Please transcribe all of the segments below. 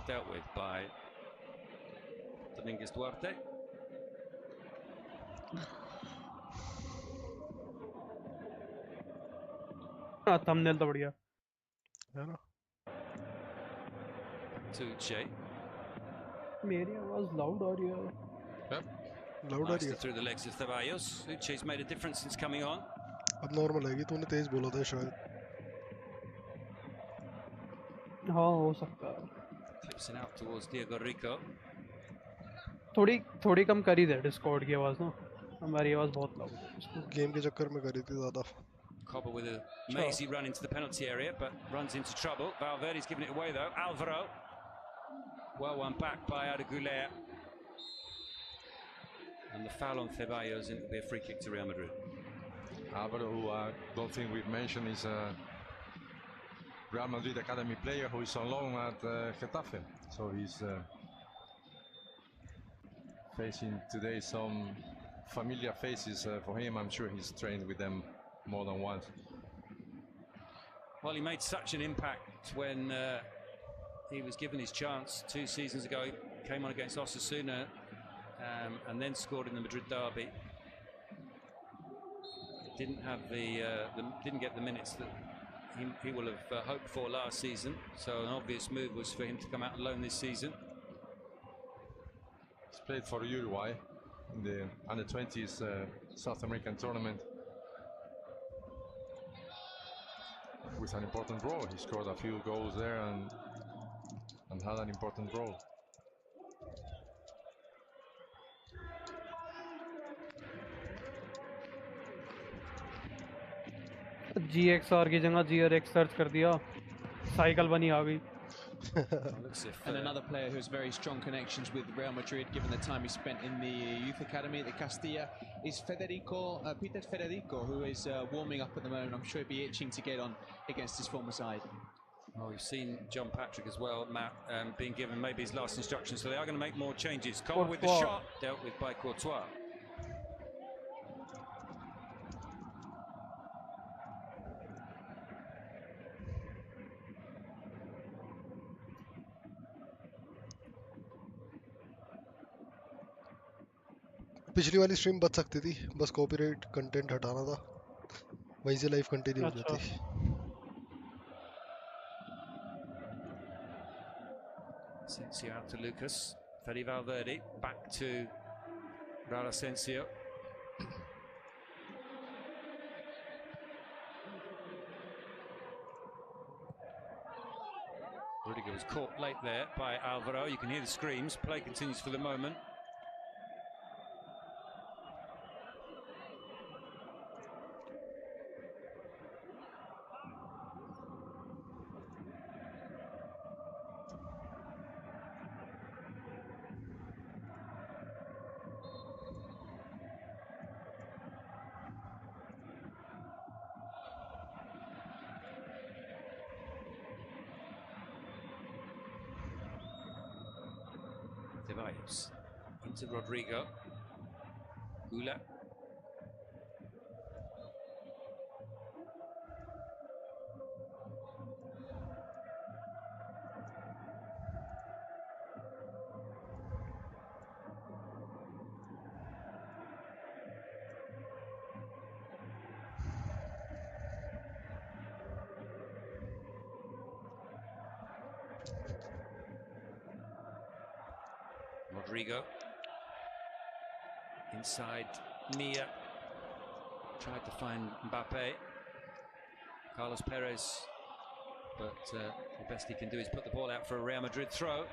well dealt with by Vinicius Duarte. thumbnail तो बढ़िया है ना? To Che. मेरी आवाज loud आ रही है. Yep. Loud आ रही है. Through the legs of Ceballos. Uche's made a difference since coming on. अब नॉर्मल आएगी. तूने तेज बोला था शायद. हाँ हो सकता है. Flips it out towards Diego Rico. थोड़ी कम कर ही दे डिस्कॉर्ड की आवाज ना. हमारी आवाज बहुत लाउड है. गेम के चक्कर में करी थी ज़्यादा. Cobble with a mazy run into the penalty area, but runs into trouble. Valverde's giving it away though. Alvaro. Well won back by Arda. And the foul on Ceballos, and it'll be a free kick to Real Madrid. Alvaro, who I don't think we've mentioned, is a Real Madrid academy player who is on loan at Getafe. So he's facing today some familiar faces for him. I'm sure he's trained with them more than once. Well, he made such an impact when he was given his chance 2 seasons ago. He came on against Osasuna and then scored in the Madrid derby. Didn't have didn't get the minutes that he will have hoped for last season. So an obvious move was for him to come out on loan this season. He's played for Uruguay in the under-20s South American tournament with an important role. He scored a few goals there and had an important role. GXR की जगह GRX search कर दिया. Cycle बनी आ गई. And another player who has very strong connections with Real Madrid, given the time he spent in the youth academy at the Castilla, is Peter Federico, who is warming up at the moment. I'm sure he'd be itching to get on against his former side. Well, we've seen John Patrick as well, Matt, being given maybe his last instructions, so they are going to make more changes. Cole with the shot, dealt with by Courtois. पिछली वाली stream बच सकती थी, बस copyright content हटाना था, वहीं से लाइव कंटिन्यू हो जाती. Asensio out to Lucas. Fede Valverde back to Raul Asensio. Rudiger was caught late there by Alvaro. You can hear the screams. Play continues for the moment. Ceballos into Rodrigo. Gula. Rodrigo inside Mia, tried to find Mbappe. Carlos Perez, but the best he can do is put the ball out for a Real Madrid throw.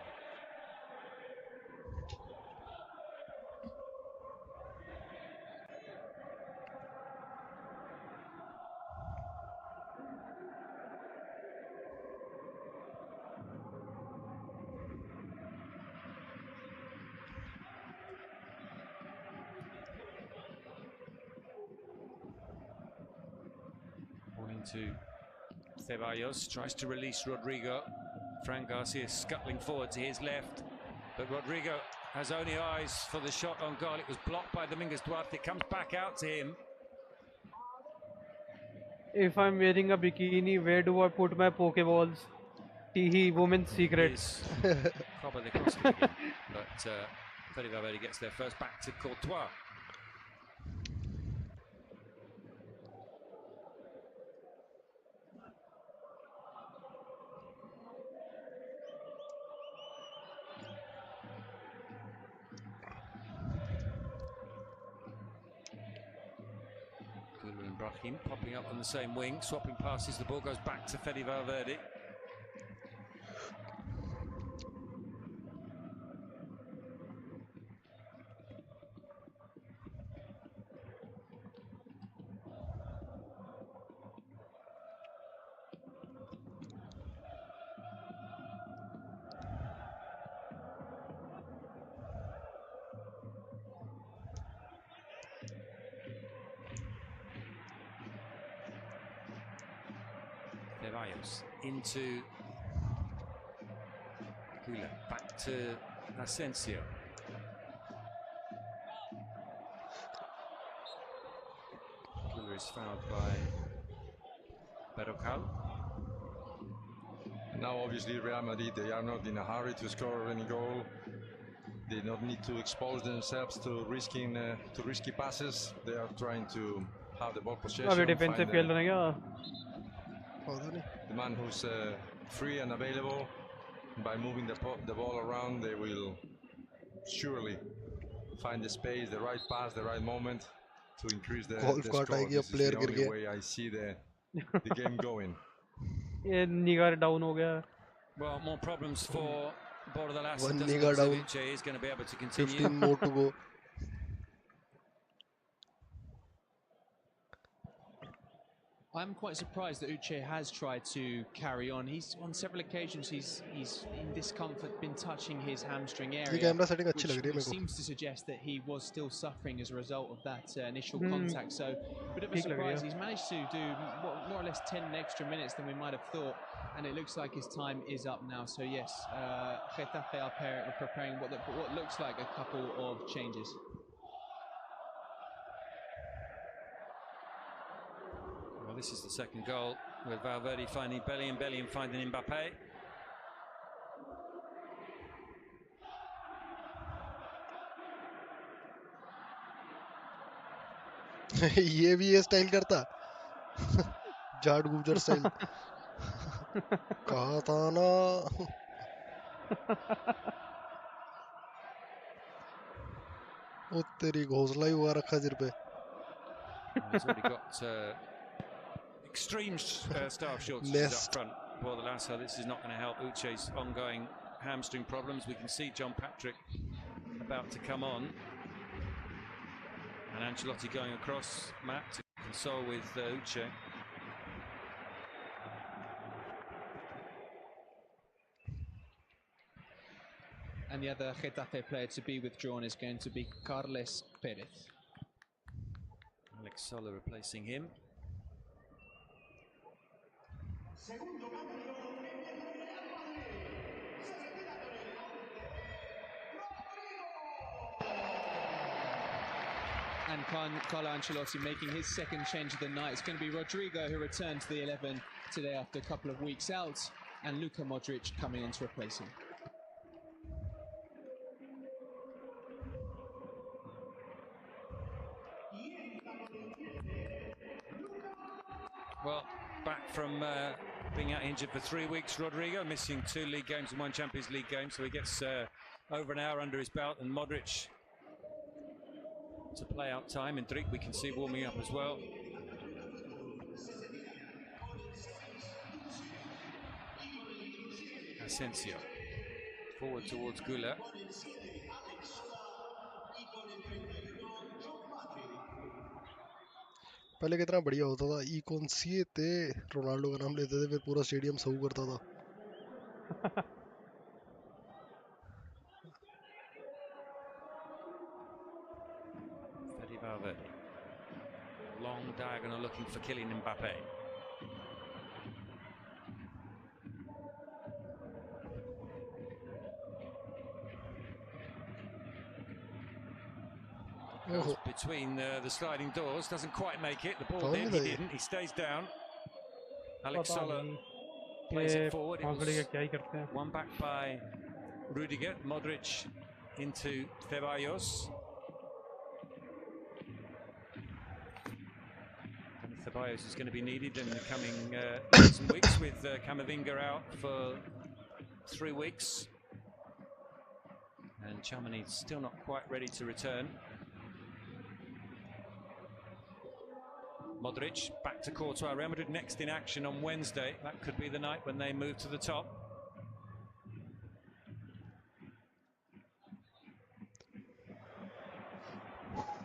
To Ceballos, tries to release Rodrigo. Fran Garcia scuttling forward to his left, but Rodrigo has only eyes for the shot on goal. It was blocked by Vinicius Duarte. It comes back out to him. If I'm wearing a bikini, where do I put my Pokeballs? Teehee women's secret. Probably across the beginning. But Fede Valverde gets there first, back to Courtois. Gula and Brahim popping up on the same wing, swapping passes. The ball goes back to Fede Valverde. Ceballos into Gula, back to Asensio. Gula is fouled by Berrocal. Now obviously Real Madrid, they are not in a hurry to score any goal. They don't need to expose themselves to risky passes. They are trying to have the ball possession. अभी defensive खेल रहे हैं क्या? The man who's free and available, by moving the ball around, they will surely find the space, the right pass, the right moment to increase the score. This is the only way I see the game going. ये निगार down हो गया. Well, more problems for Bordalas. One Niga down. Is going to be able to continue. 15 more to go. I'm quite surprised that Uche has tried to carry on. He's on several occasions he's in discomfort, been touching his hamstring area, which seems to suggest that he was still suffering as a result of that initial contact. So a bit of a surprise. He's managed to do more or less 10 extra minutes than we might have thought, and it looks like his time is up now. So yes, Getafe are preparing what looks like a couple of changes. Well, this is the second goal with Valverde finding Bellingham, Bellingham finding Mbappe. ये भी ये style करता जाट गुजर style कहा था ना ओ तेरी घोंसला ही हुआ रखा सिर पे. He's already got extreme staff shortages up front for the Lasso. This is not going to help Uche's ongoing hamstring problems. We can see John Patrick about to come on, and Ancelotti going across Matt to console with Uche. And the other Getafe player to be withdrawn is going to be Carles Perez. Alex Soler replacing him. And Carlo Ancelotti making his second change of the night. It's going to be Rodrigo who returned to the 11 today after a couple of weeks out, and Luka Modric coming on to replace him. Well, back from being out injured for 3 weeks, Rodrigo, missing 2 league games and 1 Champions League game, so he gets over an hour under his belt, and Modric to play out time. And Drake we can see warming up as well. Asensio forward towards Gula. पहले कितना बढ़िया होता था. ई कौन सी थे Ronaldo का नाम लेते थे फिर पूरा स्टेडियम सऊ करता था. Long diagonal looking for Kylian Mbappe. Goes between the sliding doors, doesn't quite make it. The ball did, he didn't. He stays down. Alex Soler plays ये it forward. It भागड़े का was क्या ही करते हैं. one back by Rudiger. Modric into Ceballos. And Ceballos is going to be needed in the coming days and weeks with Camavinga out for 3 weeks. And Chamani still not quite ready to return. Modric back to Courtois. Real Madrid next in action on Wednesday. That could be the night when they move to the top.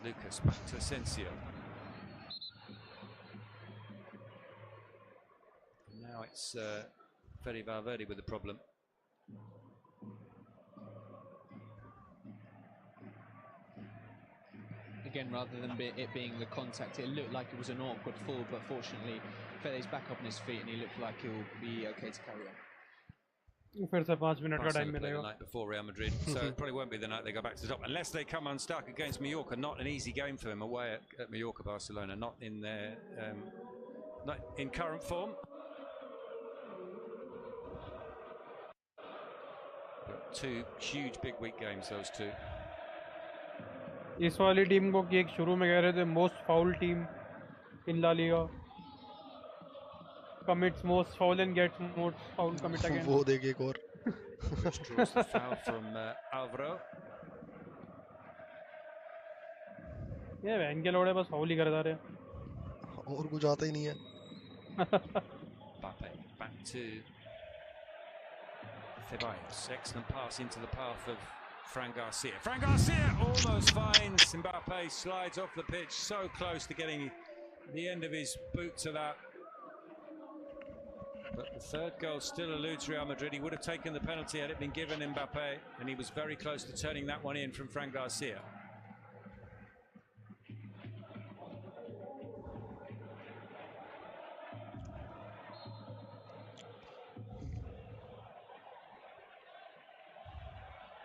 Lucas back to Asensio. Now it's Fede Valverde with the problem. Again, rather than it being the contact, it looked like it was an awkward fall, but fortunately, Fede's back up on his feet and he looked like he'll be okay to carry on. फिर से 5 minute का time Barcelona play the मिलेगा. night before Real Madrid, so it probably won't be the night they go back to the top, unless they come unstuck against Mallorca. Not an easy game for them away at Mallorca. Barcelona, not in their not in current form. But 2 huge big week games, those two. इस वाली team को कि एक शुरू में कह रहे थे most foul team in La Liga. Commits most foul and gets most foul commit again. वो देख एक और. Which draws the foul from Alvaro. ये वैन के लोड़े बस फाउल ही करता रहे. और कुछ आता ही नहीं है. Mbappe back to Ceballos. Excellent pass into the path of Fran Garcia. Fran Garcia almost finds Mbappe, slides off the pitch, so close to getting the end of his boot to that. But the third goal still eludes Real Madrid. He would have taken the penalty had it been given Mbappe, and he was very close to turning that one in from Fran Garcia.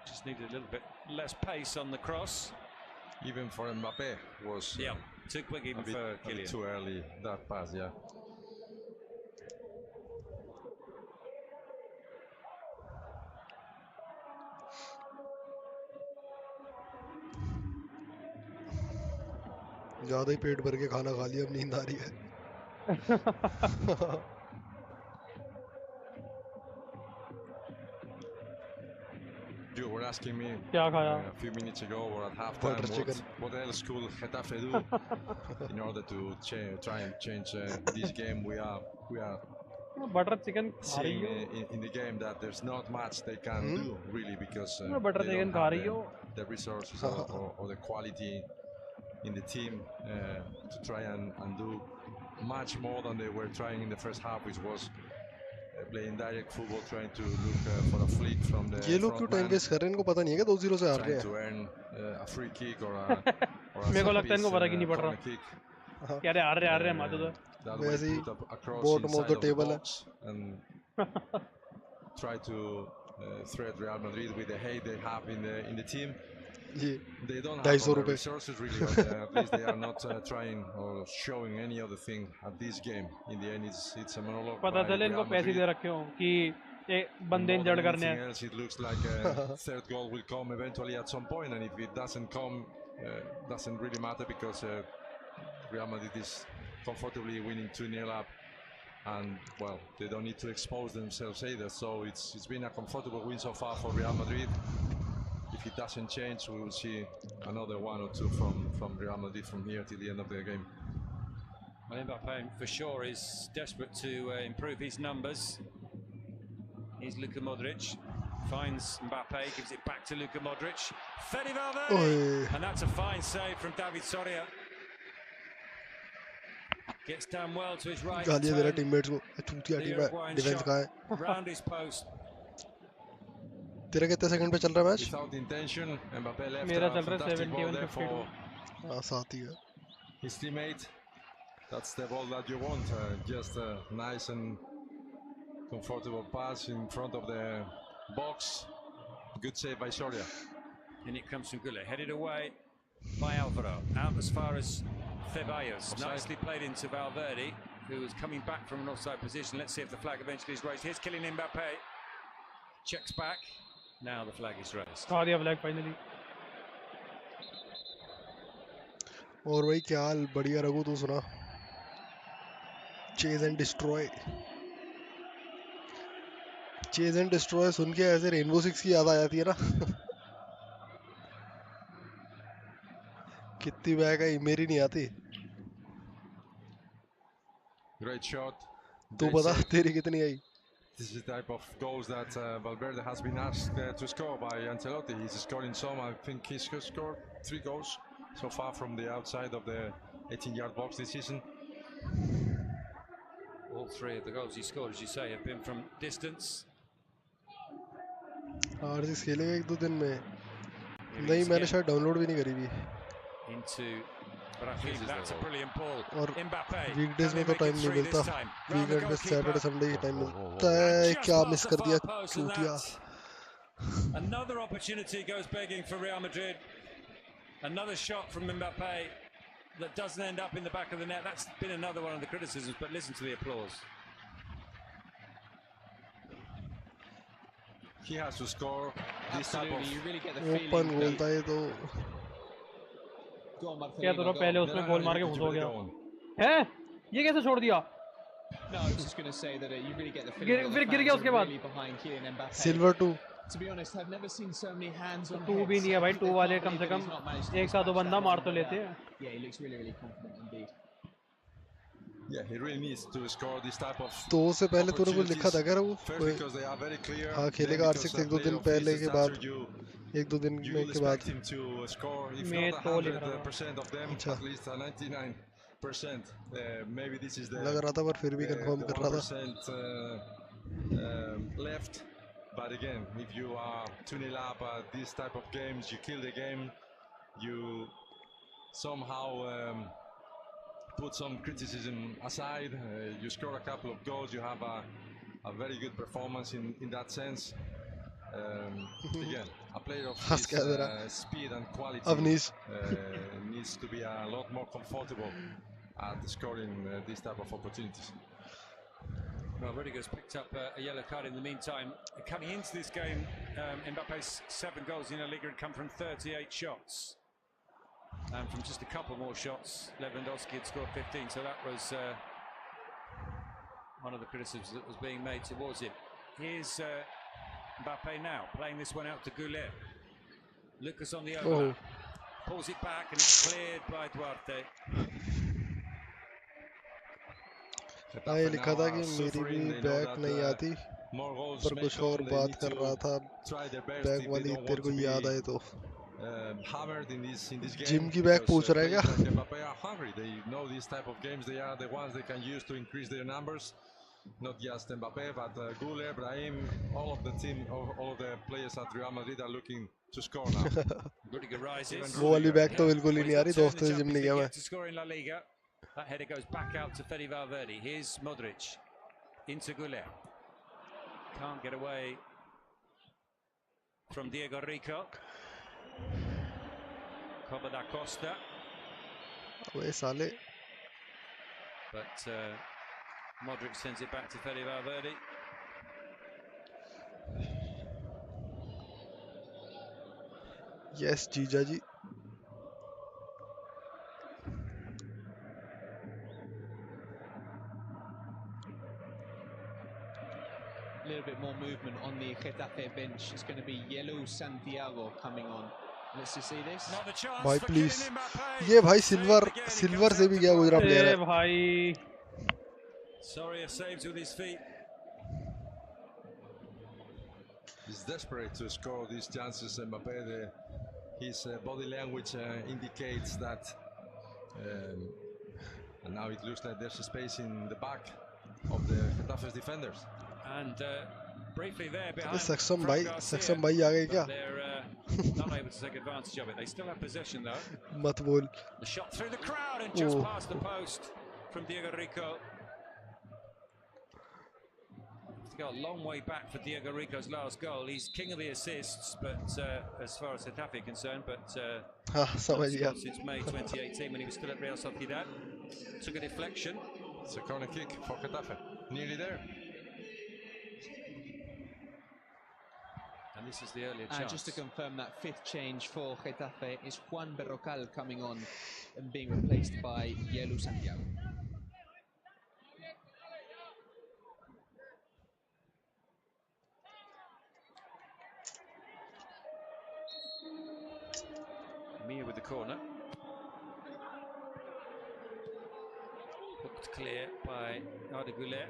Just needed a little bit less pace on the cross. Even for Mbappe was too quick even for Kylian. Too early that pass, yeah. ज़्यादा ही पेट भर के खाना खा लिया, अब नींद आ रही है. You were asking me a few minutes ago or at halftime what else could Getafe do in order to try and change this game. We are butter chicken seeing in the game that there's not much they can do really, because butter they chicken don't have the resources or the quality in the team to try and do much more than they were trying in the first half, which was playing direct football, trying to look for a flick from the ये लोग क्यों time waste कर रहे हैं? इनको पता नहीं है कि 2-0 से हार रहे हैं. to earn a free kick or a मेरे को लगता है इनको पता ही नहीं पड़ रहा. क्या रे हार रहे हैं मातो तो. वैसे ही bottom of the table है. And try to threat Real Madrid with the hate they have in the team. They don't have the resources really, or at least they are not trying or showing any other thing at this game. In the end, it's a monologue. पता चले इनको पैसे दे रखे हो कि बंदे injured करने हैं. Else, it looks like a third goal will come eventually at some point, and if it doesn't come, doesn't really matter, because Real Madrid is comfortably winning 2-0 up, and well, they don't need to expose themselves either. So it's been a comfortable win so far for Real Madrid. If it doesn't change, we will see another 1 or 2 from Real Madrid from here till the end of the game. Well, Mbappe for sure is desperate to improve his numbers. Here's Luka Modric, finds Mbappe, gives it back to Luka Modric. Fede Valverde, and that's a fine save from David Soria. Gets down well to his right. गालियाँ दे रहा teammates को. चूतिया team है. Defence कहाँ है? Round his post. तेरा कितने second पे चल रहा है match? Without intention, Mbappe left. मेरा चल रहा है 71-52. हाँ, साथ ही है. His teammate. That's the ball that you want. Just a nice and comfortable pass in front of the box. Good save by Soria. And it comes from Gullit, headed away by Alvaro. Out as far as Ceballos. Nicely played into Valverde. who was coming back from an offside position. Let's see if the flag eventually is raised. Here's Kylian Mbappe. Checks back. Now the flag is raised. flag finally. और भाई क्या हाल? बढ़िया रघु, तू सुना? Chase and destroy. Chase and destroy सुन के ऐसे rainbow 6 की याद आ जाती है ना. कितनी बैग आई, मेरी नहीं आती. Great shot. तू बता तेरी कितनी आई? This is the type of goals that Valverde has been asked to score by Ancelotti. He's scoring some. I think he's scored 3 goals so far from the outside of the 18-yard box this season. All 3 of the goals he scored, as you say, have been from distance. RCS खेलेगा 1-2 दिन में. नहीं, मैंने शायद download भी नहीं करी भी. But I think that's a brilliant ball. और Mbappe. वीकडेज में तो टाइम नहीं मिलता. वीकेंड में सैटरडे संडे ही टाइम मिलता है. क्या मिस कर दिया चूतिया. Another opportunity goes begging for Real Madrid. Another shot from Mbappe that doesn't end up in the back of the net. That's been another one of the criticisms, but listen to the applause. He has to score this type of... You really get the feeling. Open goal था ये तो. क्या तो पहले उसमें गोल मार के घुस हो गया है. ये कैसे छोड़ दिया? No, I was just going to say that you really get the feeling. फिर गिर गया उसके बाद. Silver 2. To be honest, I've never seen so many hands on. 2 भी नहीं है भाई. 2 वाले कम से कम एक साथ 2 बंदा मार तो लेते हैं. Yeah, he looks really confident indeed. Yeah, he really needs to score this type of. तो उससे पहले तूने कुछ लिखा था क्या वो? हाँ, खेलेगा आरसीएस 1-2 दिन पहले के बाद. 1-2 दिन के बाद. मैं तो लिख रहा था. अच्छा. Maybe this is the लग रहा था पर फिर भी कंफर्म कर रहा था. left. But again, if you are 2-0 up at this type of games, you kill the game. You somehow put some criticism aside. You score a couple of goals. You have a very good performance in that sense. Again, a player of his speed and quality needs to be a lot more comfortable at scoring this type of opportunities. Well, Rudiger's picked up a yellow card in the meantime. Coming into this game, Mbappe's 7 goals in LaLiga had come from 38 shots. And from just a couple more shots, Lewandowski had scored 15, so that was one of the criticisms that was being made towards him. Here's Mbappe now, playing this one out to Goulet. Lucas on the overlap, pulls it back and it's cleared by Duarte. हाँ, ये लिखा था कि मेरी भी back नहीं आती, पर कुछ और बात कर रहा था. बैक वाली तेरे को याद आए तो. जिम की बैक पूछ रहा है क्या? They know these type of games. They are the ones they can use to increase their numbers. Not just Mbappe, but Goulet, Brahim, all of the team, all of the players at Real Madrid are looking to score now. वो वाली back तो बिल्कुल ही नहीं आ रही. 2 हफ्ते से gym नहीं गया मैं. That header goes back out to Fede Valverde. Here's Modric into Goulet. Can't get away from Diego Rico. Coba da Costa. Oye, sale. But Modric sends it back to Fede Valverde. Yes, Jija ji. A little bit more movement on the Getafe bench. It's going to be Yellow Santiago coming on. Let's just see this. भाई please, ये भाई silver से भी क्या गुजरा player है भाई. Sorry, saves with his feet. He's desperate to score these chances. Mbappe, his body language indicates that, and now it looks like there's a space in the back of the Getafe's defenders. And briefly there behind. Saxon भाई आ गए क्या? They're not able to take advantage of it. They still have possession though. मत बोल. The shot through the crowd and just past the post from Diego Rico. It's got a long way back for Diego Rico's last goal. He's king of the assists, but as far as Getafe concerned, but समझ गया. since May 2018 when he was still at Real Sociedad. Took a deflection. It's a corner kick for Getafe. Nearly there. And this is the earlier chance. Just to confirm, that fifth change for Getafe is Juan Berrocal coming on and being replaced by Yelu Santiago. Mia with the corner. Hooked clear by Arda Güler.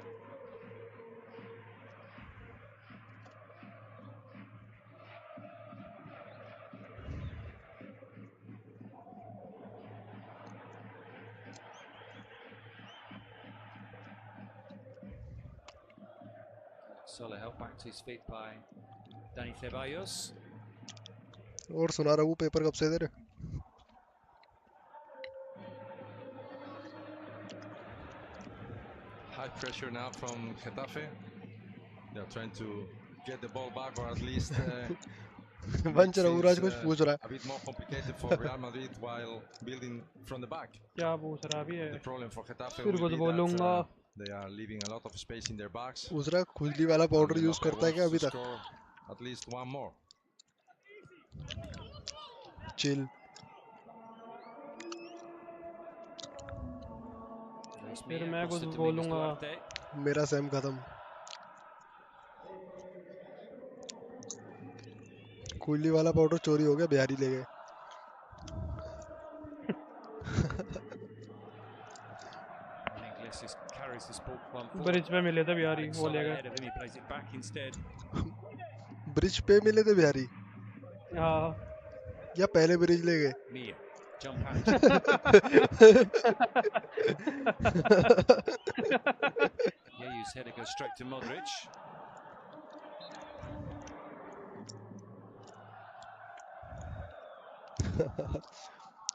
Sola helped back to his feet by Dani Ceballos. और सुना रहा हूँ paper कब से दे रहे? High pressure now from Getafe. They're trying to get the ball back, or at least वंच Raghuraj कुछ पूछ रहा है. a bit more complicated for Real Madrid while building from the back. क्या पूछ रहा भी है? The problem for Getafe फिर will कुछ be बोलूँगा. that they are leaving a lot of space in their backs. पूछ रहा खुजली वाला पाउडर यूज करता है क्या अभी तक? At least one more. Chill. फिर मैं कुछ बोलूँगा. मेरा सैम खत्म. खुजली वाला पाउडर चोरी हो गया, बिहारी ले गए. ब्रिज पे मिले थे बिहारी, वो ले गए. ब्रिज पे मिले थे बिहारी. हाँ. या पहले ब्रिज ले गए. Yehu's header goes straight to Modric.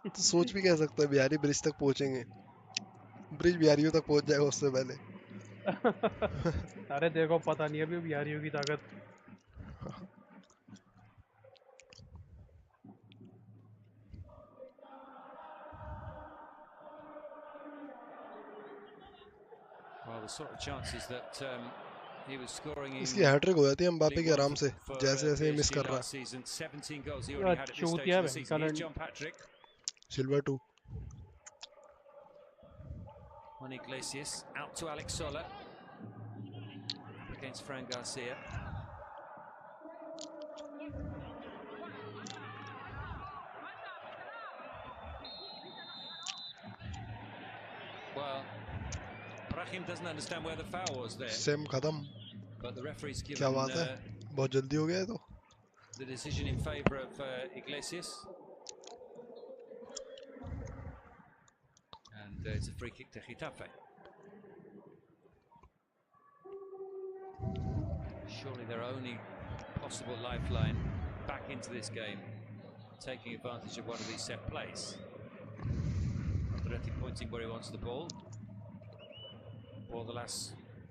तो सोच भी कह सकता है बिहारी ब्रिज तक पहुंचेंगे. ब्रिज बिहारियों तक पहुंच जाएगा उससे पहले. अरे देखो, पता नहीं अभी बिहारियों की ताकत. Well, the sort of chances that he was scoring in. इसकी हैट्रिक हो जाती है एम्बापे के आराम से, जैसे जैसे मिस कर रहा है. 17 goals he already had at this stage of the season. Here's John Patrick. Silver 2. On Iglesias, out to Alex Sola. Against Fran Garcia. Well, Brahim doesn't understand where the foul was there. Sam खत्म. But the referee's given क्या बात है? बहुत जल्दी हो गया है तो. The decision in favour of Iglesias. And it's a free kick to Getafe. Surely their only possible lifeline back into this game, taking advantage of one of these set plays. Andretti pointing where he wants the ball. Bordalas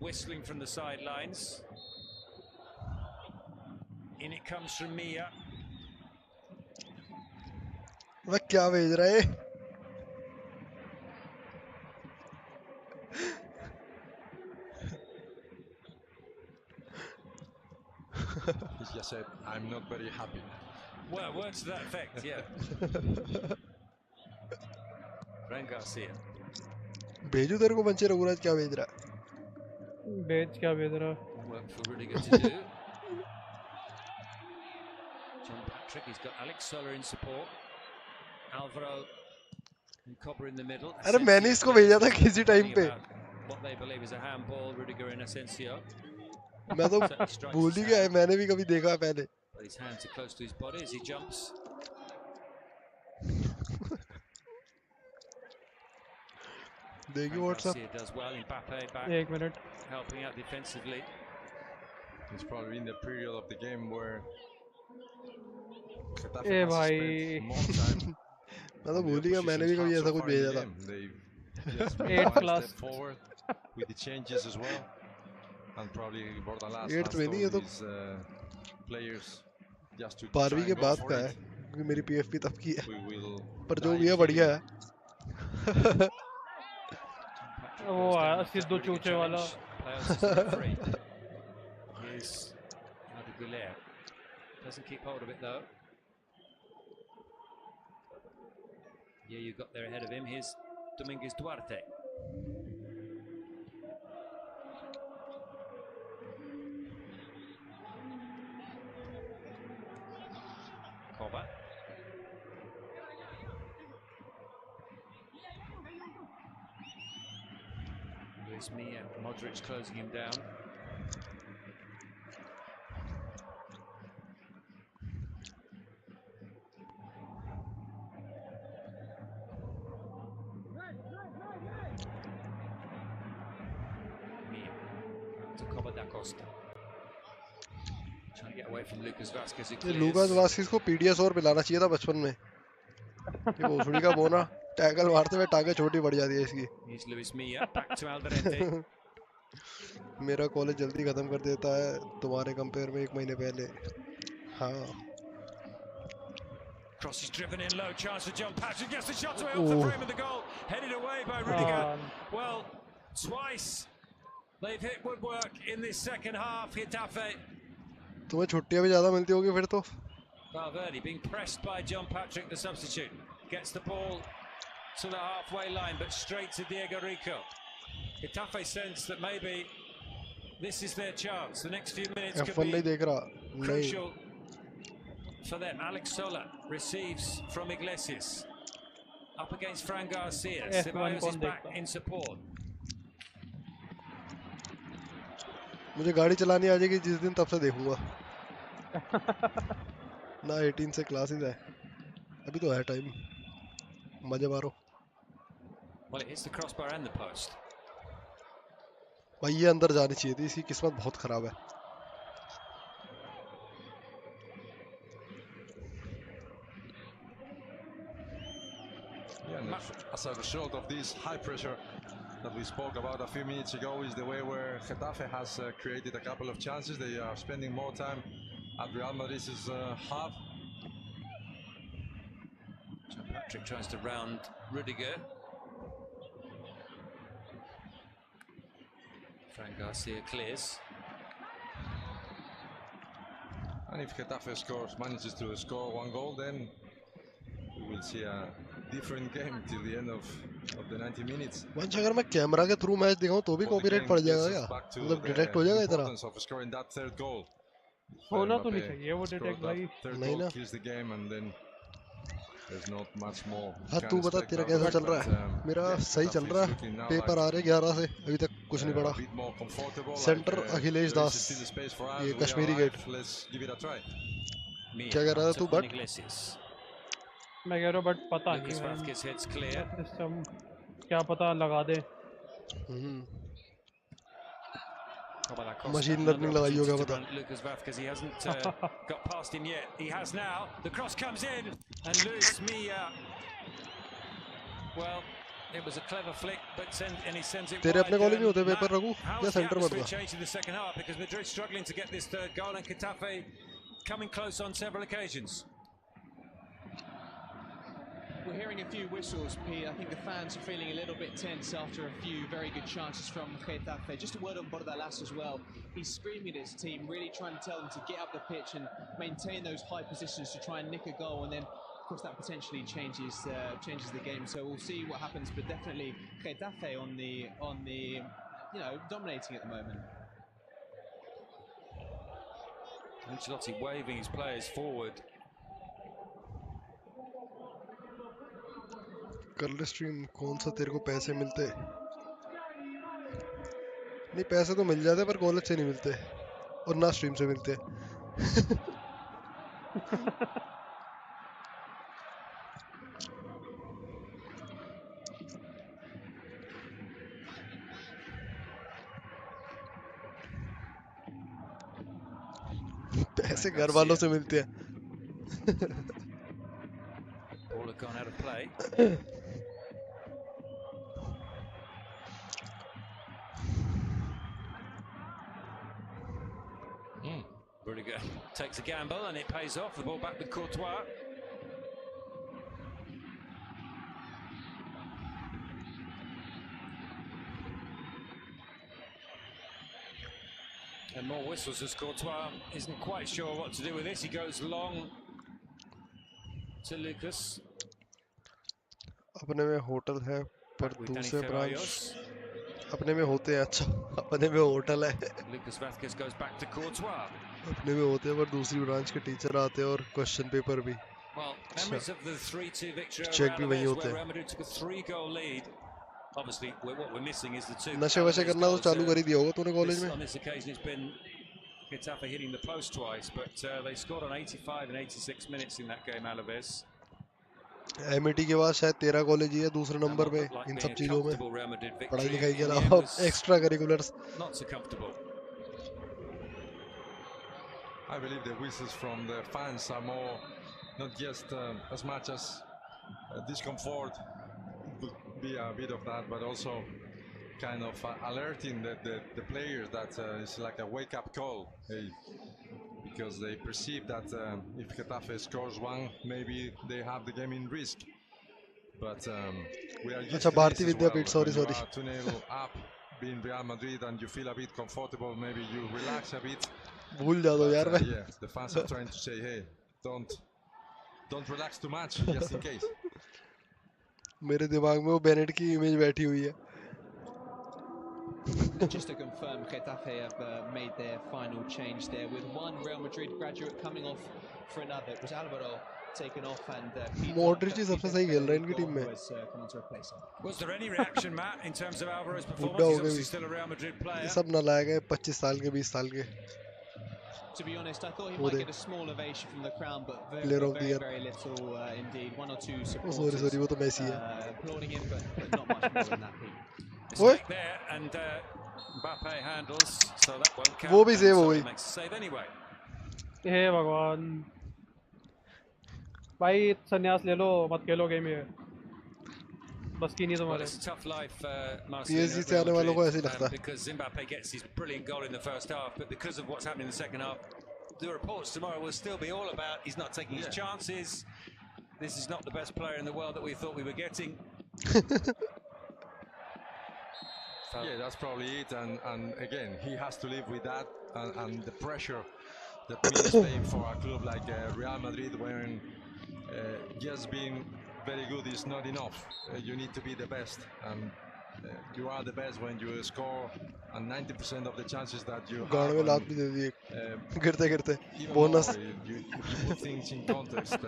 whistling from the sidelines. In it comes from Mia. वह क्या भेज रहा है? He just said, "I'm not very happy." Well, words to that effect, yeah. Fran Garcia. भेजू तेरे को बंचे रघुराज, क्या भेज रहा है? भेज क्या भेज रहा? Work for Rudiger to do. John Patrick, he's got Alex Sola in support. Alvaro and Cobber in the middle. अरे मैंने इसको भेजा था किसी टाइम पे. What they believe is a handball, Rudiger and Asensio. मैं तो भूल ही गया, मैंने भी कभी देखा पहले. But his hands are close to his body as he jumps. देखिए WhatsApp. Does well. Mbappe back. 1 minute. Helping out defensively. It's probably in the period of the game where Getafe A has भाई. spent more time. मैं तो भूल ही गया, मैंने भी कभी ऐसा कुछ भेजा था. They just Eighth one class. step forward with the changes as well, and probably Bordalas Eighth has में नहीं, ये told तो his players just to try 12वीं and के go बाद for का है, it. क्योंकि मेरी PFP तब की है. We will पर जो dive भी है in. बढ़िया है. वो आया सिद्धू चूचे वाला. Here's Adeguler. Doesn't keep hold of it though. Yeah, you got there ahead of him. Here's Dominguez Duarte. Coba. Luis Mia, Modric closing him down. Mia to Coba da Costa. Trying to get away from Lucas Vazquez. Lucas Vazquez को पीडीएस और पिलाना चाहिए था बचपन में. ये भोसड़ी का बोना टैकल मारते हुए टांगे छोटी बढ़ जाती है इसकी. Here's Luis Mia back to Alderete. मेरा कॉलेज जल्दी खत्म कर देता है तुम्हारे कंपेयर में 1 महीने पहले. हाँ. Cross is driven in low, chance for John Patrick, gets the shot away off the frame of the goal, headed away by Rudiger. Well, twice they've hit woodwork in this second half. Getafe. तुम्हें छुट्टियां भी ज्यादा मिलती होगी फिर तो. Valverde being pressed by John Patrick, the substitute, gets the ball to the halfway line, but straight to Diego Rico. Getafe sense that maybe this is their chance. The next few minutes could be crucial for them. Alex Sola receives from Iglesias. Up against Fran Garcia. Ceballos is back in support. मुझे गाड़ी चलानी आ जाएगी जिस दिन तब से देखूंगा. ना 18 से क्लासेस है. अभी तो है टाइम. मजे मारो. Well, it hits the crossbar and the post. भाई ये अंदर जानी चाहिए थी. इसकी किस्मत बहुत खराब है. Yeah, as a result of this high pressure that we spoke about a few minutes ago is the way where Getafe has created a couple of chances. They are spending more time at Real Madrid's half. John Patrick tries to round Rudiger. Fran Garcia clears. And if Getafe manages to score 1 goal, then we will see a different game till the end of the 90 minutes. वंश अगर मैं camera के through match दिखाऊं तो भी copyright पड़ जाएगा क्या? मतलब डिटेक्ट हो जाएगा इतना? होना तो नहीं चाहिए वो डिटेक्ट भाई. नहीं ना. हाँ तू बता तेरा कैसा चल रहा है? मेरा सही चल रहा है. पेपर आ रहे 11 से अभी तक कुछ नहीं पढ़ा. सेंटर अखिलेश दास ये कश्मीरी गेट. क्या कह रहा था तू? बट मैं कह रहा हूँ बट पता नहीं सिस्टम क्या पता लगा दे. मशीन लर्निंग लगाई होगा पता. Lucas Vazquez, he hasn't got past him yet. He has now. The cross comes in, and Luis Mia. Well, it was a clever flick, but and he sends it. तेरे अपने college में होते paper रखूं या centre में होता? Change in the second half because Madrid struggling to get this third goal, and Getafe coming close on several occasions. We're hearing a few whistles, Pete. I think the fans are feeling a little bit tense after a few very good chances from Getafe. Just a word on Bordalas as well. He's screaming at his team, really trying to tell them to get up the pitch and maintain those high positions to try and nick a goal. And then, of course, that potentially changes the game. So we'll see what happens. But definitely Getafe on the dominating at the moment. Ancelotti waving his players forward. कर ले stream. कौन सा तेरे को पैसे मिलते? नहीं पैसे तो मिल जाते पर कॉलेज से नहीं मिलते और ना स्ट्रीम से मिलते. पैसे घर वालों से मिलते हैं. Ball had gone out of play. Rudiger takes a gamble and it pays off. The ball back with Courtois. And more whistles as Courtois isn't quite sure what to do with this. He goes long to Lucas. अपने में hotel है पर दूसरे branch अपने में होते हैं अच्छा अपने में होटल है Lucas Vazquez goes back to Courtois. अपने में होते हैं पर दूसरी ब्रांच के टीचर आते हैं और क्वेश्चन पेपर भी Well, memories of the 3-2 victory over check भी वही Alaves, होते where हैं Real Madrid took a 3-goal lead. Obviously, what we're missing is the two. नशे वशे करना तो चालू कर ही दिया होगा तूने कॉलेज में On this occasion, it's been Getafe hitting the post twice, but they scored on 85 and 86 minutes in that game, Alaves. MET के बाद शायद तेरा कॉलेज ही है दूसरे नंबर पे इन सब चीजों में पढ़ाई लिखाई के अलावा extra curriculars Not so comfortable. I believe the whistles from the fans are more, not just as much as discomfort, could be a bit of that, but also kind of alerting the players that it's like a wake-up call, because they perceive that if Getafe scores one, maybe they have the game in risk. But we are used to this as well. When you are 2-0 up, being Real Madrid, and you feel a bit comfortable, maybe you relax a bit. Yeah, the fans are trying to say, hey, don't relax too much, just in case. मेरे दिमाग में वो Bennett की image बैठी हुई है. Just to confirm, Getafe have made their final change there with one Real Madrid graduate coming off for another. It was Alvaro taken off and Modric ही सबसे सही खेल रहा है इनकी टीम में. Was there any reaction, Matt, in terms of Alvaro's performance? He's obviously still a Real Madrid player. सब नालायक है 25 साल के 20 साल के. To be honest, I thought he might get a small ovation from the crowd, but very little indeed. One or two supporters वो तो Messi है. applauding him, but not much more than that. Mistake there, and Mbappe handles, so that won't count. वो भी save हो गई. Makes a save anyway. हे भगवान भाई संन्यास ले लो मत खेलो गेम ये बस की नहीं तुम्हारे. It's a tough life, PSG से आने वालों को ऐसे ही लगता है. Because Mbappe gets his brilliant goal in the first half, but because of what's happening in the second half, the reports tomorrow will still be all about he's not taking his chances. This is not the best player in the world that we thought we were getting. Yeah, that's probably it, and again, he has to live with that and the pressure that means playing for a club like Real Madrid, when just being very good is not enough. You need to be the best, and you are the best when you score, and 90% of the chances that you have. Bonus. You put things in context.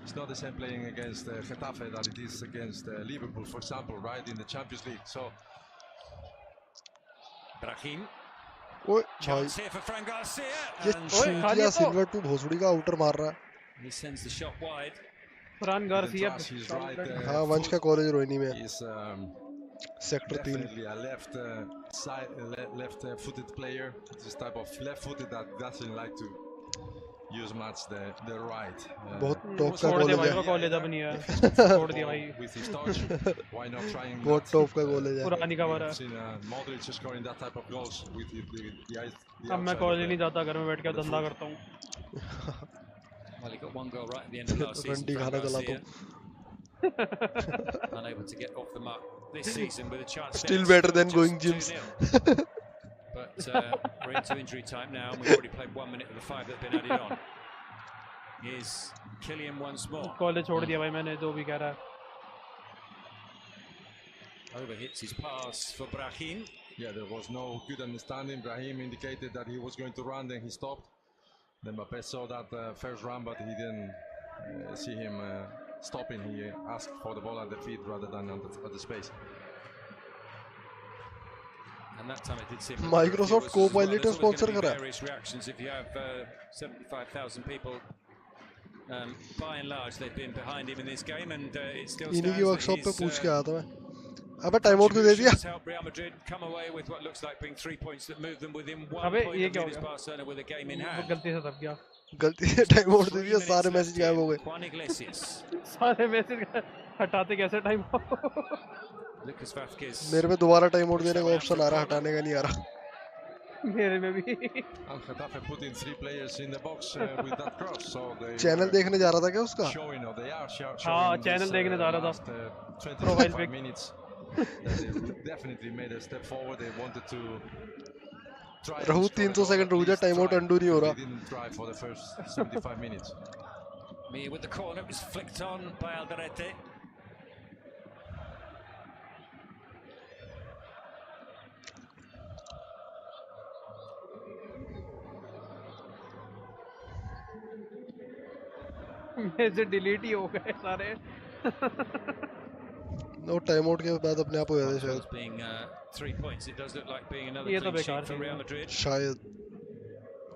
It's not the same playing against Getafe that it is against Liverpool, for example, right, in the Champions League. So. Brahim. Chance here for Fran Garcia. ये silver to भोसड़ी का outer मार रहा है. He sends the shot wide. Fran Garcia. हाँ वंश का college Rohini में. Sector 3. Definitely a left-footed player. This type of left-footed that doesn't like to use much the right. बहुत टॉप का कॉलेज है. कॉलेज अब नहीं है. छोड़ दिया भाई. With his touch, why not trying? बहुत टॉप का कॉलेज है. पुरानी का वाला. Seen Modric scoring that type of goals with the अब मैं कॉलेज नहीं जाता, घर में बैठ के धंधा करता हूँ. Well, he got one goal right at the end of last season. Unable to get off the mark this season with a chance. Still better than going gyms. But we're into injury time now, and we've already played 1 minute of the 5 that have been added on. Here's Kylian once more. College छोड़ दिया भाई मैंने, जो भी कह रहा है. Overhits his pass for Brahim. Yeah, there was no good understanding. Brahim indicated that he was going to run, then he stopped. Then Mbappe saw that first run, but he didn't see him stopping. He asked for the ball at the feet rather than at the space. And that time it did seem Microsoft Co-Pilot sponsor करा. Various reactions if you have 75,000 people. By and large, they've been behind him in this game, and it still stands. इन्हीं की workshop पे पूछ के आया था मैं. अबे टाइम आउट क्यों दे दिया? Real Madrid come away with what looks like being 3 points that move them within 1 point of leaders Barcelona with a game in hand. गलती से दब गया. गलती से टाइम आउट दे दिया, सारे मैसेज गायब हो गए. सारे मैसेज हटाते कैसे टाइम आउट? Lucas Vazquez. मेरे में दोबारा टाइम आउट देने का ऑप्शन आ रहा, हटाने का नहीं आ रहा. मेरे में भी. Getafe put in 3 players in the box with that cross, so they. Channel देखने जा रहा था क्या उसका? हाँ चैनल देखने जा रहा था. प्रोफाइल पे. They definitely made a step forward. They wanted to रहू 300 सेकंड रुक जा, टाइम आउट अंडू नहीं हो रहा. Didn't try for the first 75 minutes. Me with the corner, it was flicked on by Alderete. Match delete ही हो गए सारे. नो टाइम आउट के बाद अपने आप हो जाते शायद. Being 3 points, it does look like being another ये तो clean बेकार sheet for थी. Real Madrid. शायद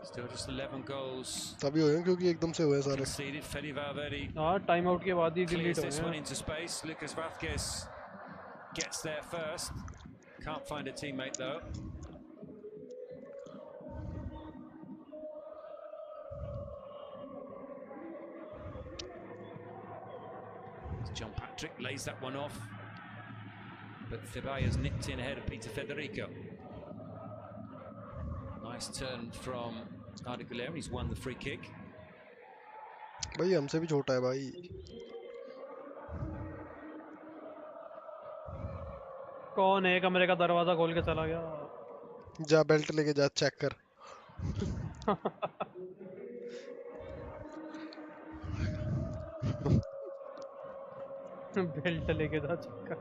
Still just 11 goals तभी हुए हैं क्योंकि एकदम से हुए सारे. conceded. Fede Valverde हाँ, टाइम आउट के बाद ही clears डिलीट this हो one गए. into space. Lucas Vazquez gets there first. Can't find a teammate though. John Patrick lays that one off, but Ceballos nipped in ahead of Peter Federico. Nice turn from Arda Güler, he's won the free kick. भाई हमसे भी छोटा है भाई. कौन है कमरे का दरवाजा खोल के चला गया? जा बेल्ट लेके जा, चेक कर. बेल्ट लेके जा, चेक कर.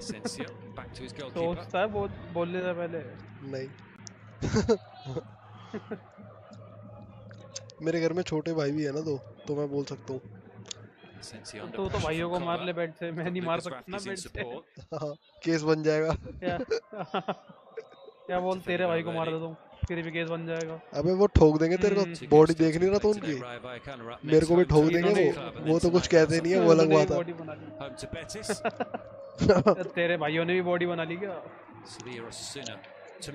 Asensio back to his goalkeeper. सोचता है वो बोलने से पहले. नहीं. मेरे घर में छोटे भाई भी है ना, तो मैं बोल सकता हूँ. Asensio under तो pressure भाइयों from को मार Coller. ले बेल्ट से, मैं नहीं मार Lucas सकता ना Vazquez in बेल्ट से. support. हाँ, केस बन जाएगा. क्या बोल, तेरे भाई को मार दे दूँ, फिर भी केस बन जाएगा. अबे वो ठोक देंगे तेरे को. बॉडी देख नहीं रहा तो उनकी. मेरे को भी ठोक देंगे वो तो कुछ कहते नहीं है, वो अलग बात है. Home to Betis. तेरे भाइयों ने भी बॉडी बना ली क्या? Sevilla Osasuna.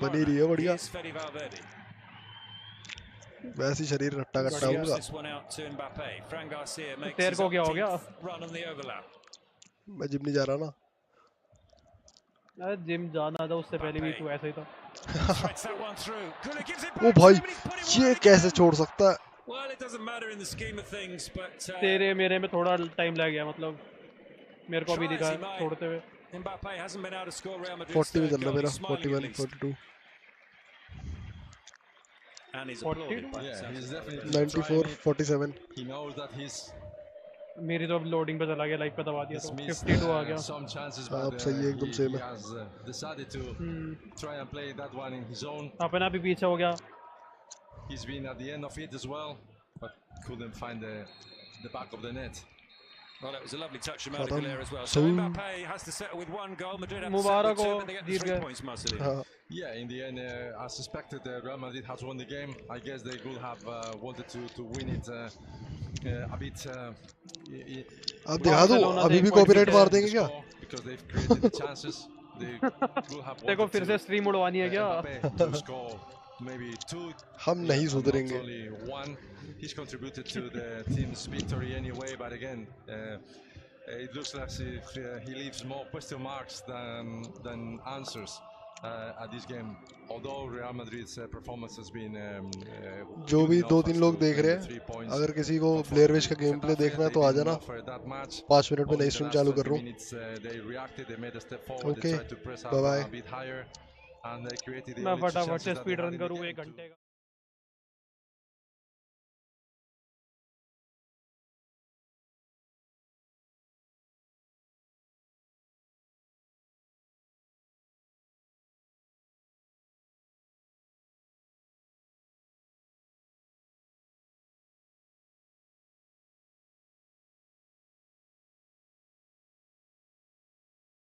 बनी रही है बढ़िया. Here's Fede Valverde. वैसे ही शरीर रट्टा कट्टा Gives होगा. this one out to Mbappe. Fran Garcia makes तेरे his को क्या हो गया? 18th run on the overlap. मैं जिम नहीं जा रहा ना. अरे जिम जाना था उससे पहले भी तू ऐसा ही था. Threads that one through. Gullit gives it O back to भाई, him and he's put it ये wide कैसे again. छोड़ सकता है? Well, it doesn't matter in the scheme of things, but तेरे मेरे में थोड़ा टाइम लग गया, मतलब मेरे को भी tries दिखा he might. छोड़ते हुए. Mbappe hasn't been able to score Real Madrid's 40 में third चल रहा goal. मेरा. He's smiling at 41 least. 42 And he's 42? applauded by the Yeah, sounds he's of it. definitely 94 trying it. 47. He knows that he's मेरी तो अब loading पे चला गया, लाइव पे दबा दिया तो missed 52 आ गया. some chances, हाँ, अब but सही है, एकदम he same है. has decided to try and play that one in his own. अपना भी पीछे हो गया. He's been at the end of it as well, but couldn't find the back of the net. Well, it was a lovely touch from Arda Güler as well. So So- Mbappe has to settle with one goal. Madrid have to settle Mubarak with two, ho, but they get the जीत 3 गए. points, Marcelino. हाँ, Yeah, in the end, as suspected, Real Madrid has won the game. I guess they could have wanted to win it a bit. अब दिखा दो. अभी भी copyright मार देंगे क्या? Because they've created the chances. They could have देखो wanted फिर से to, स्ट्रीम उड़वानी है क्या? Mbappe to score maybe 2. हम नहीं not सुधरेंगे. only 1. He's contributed to the team's victory anyway, but again, it looks like if he leaves more question marks than answers at this game. Although Real Madrid's performance has been जो भी good 2-3 enough लोग to देख रहे claim the 3 हैं, points. अगर किसी को Blair wish का गेम प्ले देखना है तो आ जाना. 5 मिनट में नई स्ट्रीम चालू कर रहा हूँ. They reacted, they made a step forward, Okay. they tried to press up Bye-bye. a bit higher, and they created the मैं only two फटाफट chances से that speed they had run in the करूँ game 1 to- घंटे का.